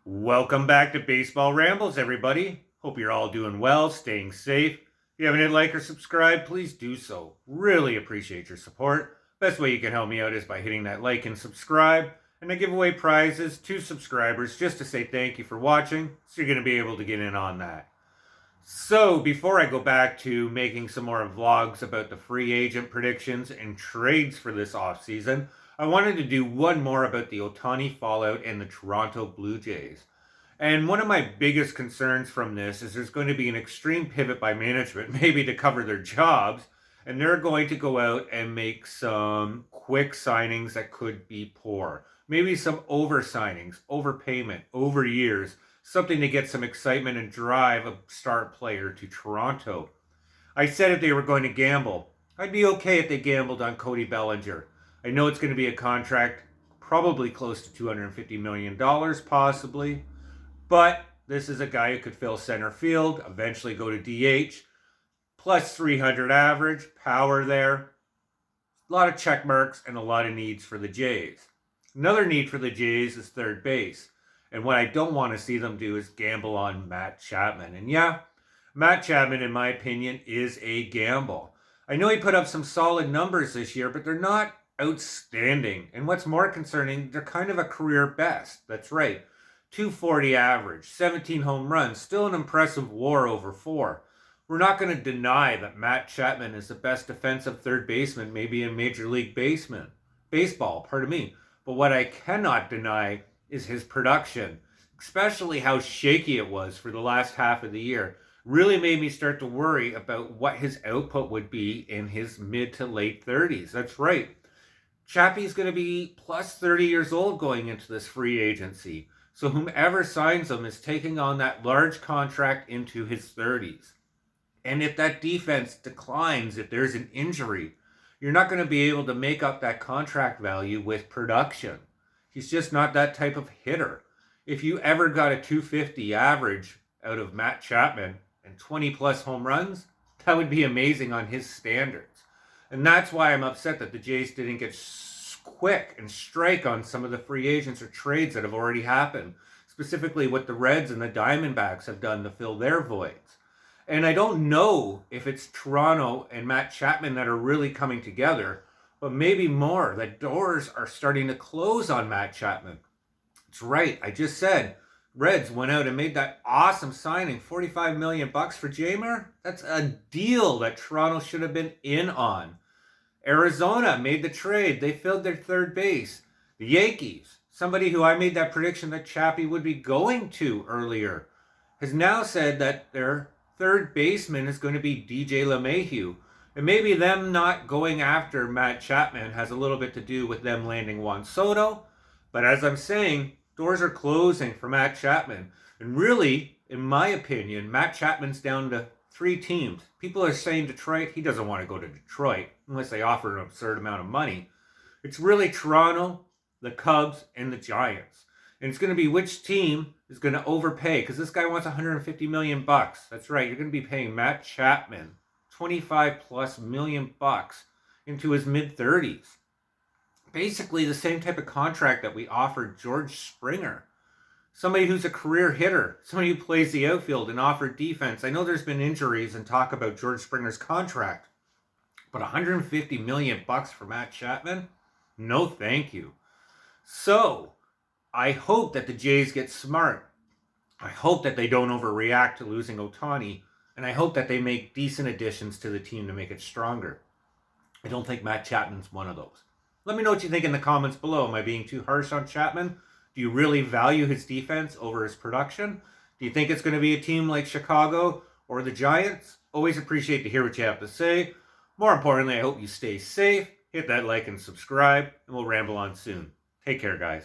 Welcome back to Baseball Rambles, everybody. Hope you're all doing well, staying safe. If you haven't hit like or subscribe, please do so. Really appreciate your support. Best way you can help me out is by hitting that like and subscribe. And I give away prizes to subscribers just to say thank you for watching, so you're going to be able to get in on that. So, before I go back to making some more vlogs about the free agent predictions and trades for this offseason, I wanted to do one more about the Otani Fallout and the Toronto Blue Jays. And one of my biggest concerns from this is there's going to be an extreme pivot by management, maybe to cover their jobs, and they're going to go out and make some quick signings that could be poor. Maybe some over signings, overpayment, over years, something to get some excitement and drive a star player to Toronto. I said if they were going to gamble, I'd be okay if they gambled on Cody Bellinger. I know it's going to be a contract probably close to $250 million, possibly. But this is a guy who could fill center field, eventually go to DH, plus 300 average, power there. A lot of check marks and a lot of needs for the Jays. Another need for the Jays is third base. And what I don't want to see them do is gamble on Matt Chapman. And yeah, Matt Chapman, in my opinion, is a gamble. I know he put up some solid numbers this year, but they're not outstanding. And what's more concerning, they're kind of a career best. That's right. 240 average, 17 home runs, still an impressive WAR over 4. We're not going to deny that Matt Chapman is the best defensive third baseman, maybe in Major League Baseball, But what I cannot deny is his production, especially how shaky it was for the last half of the year. Really made me start to worry about what his output would be in his mid to late 30s. That's right. Chappie's going to be plus 30 years old going into this free agency. So whomever signs him is taking on that large contract into his 30s. And if that defense declines, if there's an injury, you're not going to be able to make up that contract value with production. He's just not that type of hitter. If you ever got a 250 average out of Matt Chapman and 20 plus home runs, that would be amazing on his standards. And that's why I'm upset that the Jays didn't get quick and strike on some of the free agents or trades that have already happened, specifically what the Reds and the Diamondbacks have done to fill their voids. And I don't know if it's Toronto and Matt Chapman that are really coming together, but maybe more, that doors are starting to close on Matt Chapman. That's right, I just said Reds went out and made that awesome signing, $45 million for Jamer. That's a deal that Toronto should have been in on. Arizona made the trade. They filled their third base. The Yankees, somebody who I made that prediction that Chappie would be going to earlier, has now said that their third baseman is going to be DJ LeMahieu. And maybe them not going after Matt Chapman has a little bit to do with them landing Juan Soto. But as I'm saying, doors are closing for Matt Chapman. And really, in my opinion, Matt Chapman's down to 3 teams. People are saying Detroit. He doesn't want to go to Detroit unless they offer an absurd amount of money. It's really Toronto, the Cubs, and the Giants. And it's going to be which team is going to overpay, because this guy wants $150 million. That's right. You're going to be paying Matt Chapman $25+ million into his mid-30s. Basically the same type of contract that we offered George Springer. Somebody who's a career hitter, somebody who plays the outfield and offered defense. I know there's been injuries and talk about George Springer's contract, but $150 million for Matt Chapman? No, thank you. So, I hope that the Jays get smart. I hope that they don't overreact to losing Otani, and I hope that they make decent additions to the team to make it stronger. I don't think Matt Chapman's one of those. Let me know what you think in the comments below. Am I being too harsh on Chapman? Do you really value his defense over his production? Do you think it's going to be a team like Chicago or the Giants? Always appreciate to hear what you have to say. More importantly, I hope you stay safe. Hit that like and subscribe, and we'll ramble on soon. Take care, guys.